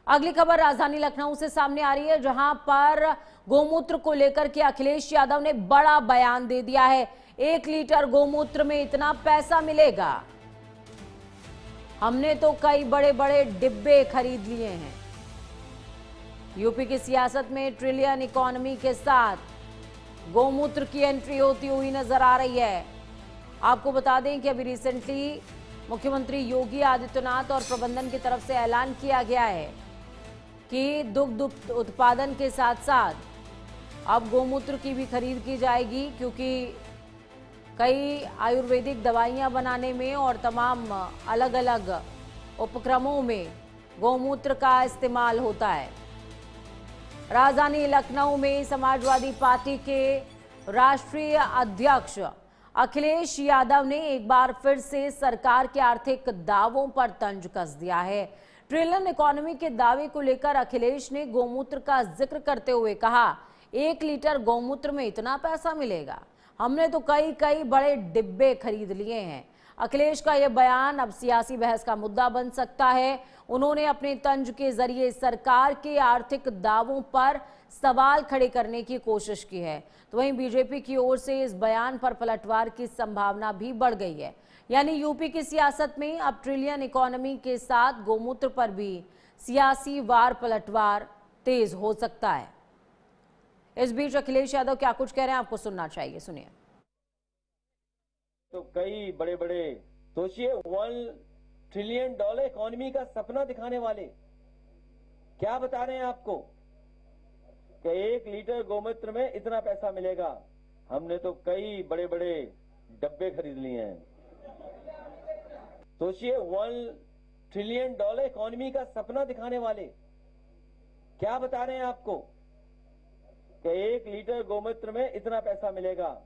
अगली खबर राजधानी लखनऊ से सामने आ रही है, जहां पर गोमूत्र को लेकर के अखिलेश यादव ने बड़ा बयान दे दिया है। 1 लीटर गोमूत्र में इतना पैसा मिलेगा। हमने तो कई बड़े बड़े डिब्बे खरीद लिए हैं। यूपी की सियासत में ट्रिलियन इकोनॉमी के साथ गोमूत्र की एंट्री होती हुई नजर आ रही है। आपको बता दें कि अभी रिसेंटली मुख्यमंत्री योगी आदित्यनाथ और प्रबंधन की तरफ से ऐलान किया गया है कि दुग्ध उत्पादन के साथ साथ अब गोमूत्र की भी खरीद की जाएगी, क्योंकि कई आयुर्वेदिक दवाइयां बनाने में और तमाम अलग अलग उपक्रमों में गोमूत्र का इस्तेमाल होता है। राजधानी लखनऊ में समाजवादी पार्टी के राष्ट्रीय अध्यक्ष अखिलेश यादव ने एक बार फिर से सरकार के आर्थिक दावों पर तंज कस दिया है। ट्रिलियन इकोनॉमी के दावे को लेकर अखिलेश ने गोमूत्र का जिक्र करते हुए कहा, 1 लीटर गोमूत्र में इतना पैसा मिलेगा। हमने तो कई बड़े डिब्बे खरीद लिए हैं। अखिलेश का यह बयान अब सियासी बहस का मुद्दा बन सकता है। उन्होंने अपने तंज के जरिए सरकार के आर्थिक दावों पर सवाल खड़े करने की कोशिश की है। तो वहीं बीजेपी की ओर से इस बयान पर पलटवार की संभावना भी बढ़ गई है। यानी यूपी की सियासत में अब ट्रिलियन इकोनॉमी के साथ गोमूत्र पर भी सियासी वार पलटवार तेज हो सकता है। इस बीच अखिलेश यादव क्या कुछ कह रहे हैं, आपको सुनना चाहिए, सुनिए। तो कई बड़े बड़े सोचिए, $1 ट्रिलियन इकोनॉमी का सपना दिखाने वाले क्या बता रहे हैं आपको कि 1 लीटर गोमूत्र में इतना पैसा मिलेगा। हमने तो कई बड़े बड़े डब्बे खरीद लिए हैं। सोचिए, $1 ट्रिलियन इकोनॉमी का सपना दिखाने वाले क्या बता रहे हैं आपको कि 1 लीटर गोमूत्र में इतना पैसा मिलेगा।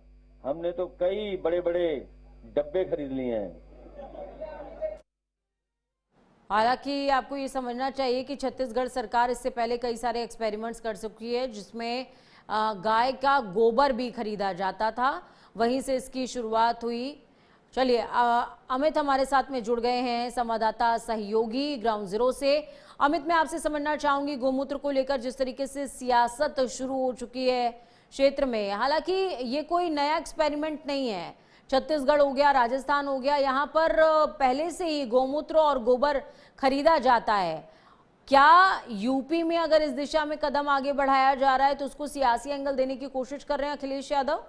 हमने तो कई बड़े बड़े डब्बे खरीद लिए हैं। हालांकि आपको ये समझना चाहिए कि छत्तीसगढ़ सरकार इससे पहले कई सारे एक्सपेरिमेंट्स कर चुकी है, जिसमें गाय का गोबर भी खरीदा जाता था। वहीं से इसकी शुरुआत हुई। चलिए, अमित हमारे साथ में जुड़ गए हैं, संवाददाता सहयोगी ग्राउंड जीरो से। अमित, मैं आपसे समझना चाहूंगी गोमूत्र को लेकर जिस तरीके से सियासत शुरू हो चुकी है क्षेत्र में। हालांकि ये कोई नया एक्सपेरिमेंट नहीं है। छत्तीसगढ़ हो गया, राजस्थान हो गया, यहाँ पर पहले से ही गोमूत्र और गोबर खरीदा जाता है। क्या यूपी में अगर इस दिशा में कदम आगे बढ़ाया जा रहा है तो उसको सियासी एंगल देने की कोशिश कर रहे हैं अखिलेश यादव?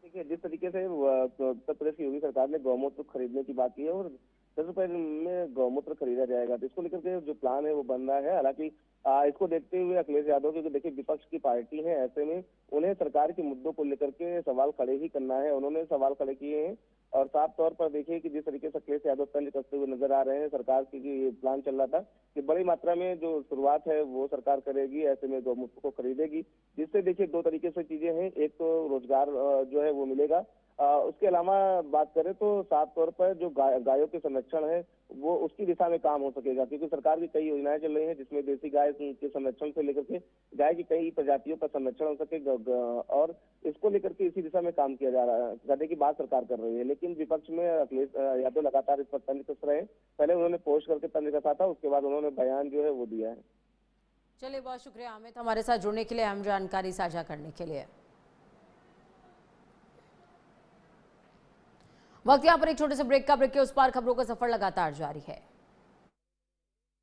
देखिए, जिस तरीके से उत्तर प्रदेश की योगी सरकार ने गौमूत्र खरीदने की बात की है और 10 रुपए में गौमूत्र खरीदा जाएगा, तो इसको लेकर के जो प्लान है वो बन रहा है। हालांकि इसको देखते हुए अखिलेश यादव, क्योंकि देखिए विपक्ष की पार्टी है, ऐसे में उन्हें सरकार के मुद्दों को लेकर के सवाल खड़े ही करना है। उन्होंने सवाल खड़े किए हैं और साफ तौर पर देखिए कि जिस तरीके से अखिलेश यादव तंज कसते हुए नजर आ रहे हैं। सरकार की ये प्लान चल रहा था कि बड़ी मात्रा में जो शुरुआत है वो सरकार करेगी, ऐसे में गौमूत्र को खरीदेगी, जिससे देखिए 2 तरीके से चीजें हैं। एक तो रोजगार जो है वो मिलेगा, उसके अलावा बात करें तो साफ तौर पर जो गायों के संरक्षण है वो उसकी दिशा में काम हो सकेगा, क्योंकि सरकार की कई योजनाएं चल रही हैं जिसमें देसी गाय के संरक्षण से लेकर के गाय की कई प्रजातियों का संरक्षण हो सके, और इसको लेकर के इसी दिशा में काम किया जा रहा है, करने की बात सरकार कर रही है। लेकिन विपक्ष में अखिलेश यादव लगातार इस पर तंज कस रहे हैं। पहले उन्होंने पोस्ट करके तंज कसा था, उसके बाद उन्होंने बयान जो है वो दिया है। चलिए, बहुत शुक्रिया अमित हमारे साथ जुड़ने के लिए, अहम जानकारी साझा करने के लिए। वक्त यहाँ पर एक छोटे से ब्रेक का। ब्रेक के उस पार खबरों का सफर लगातार जारी है।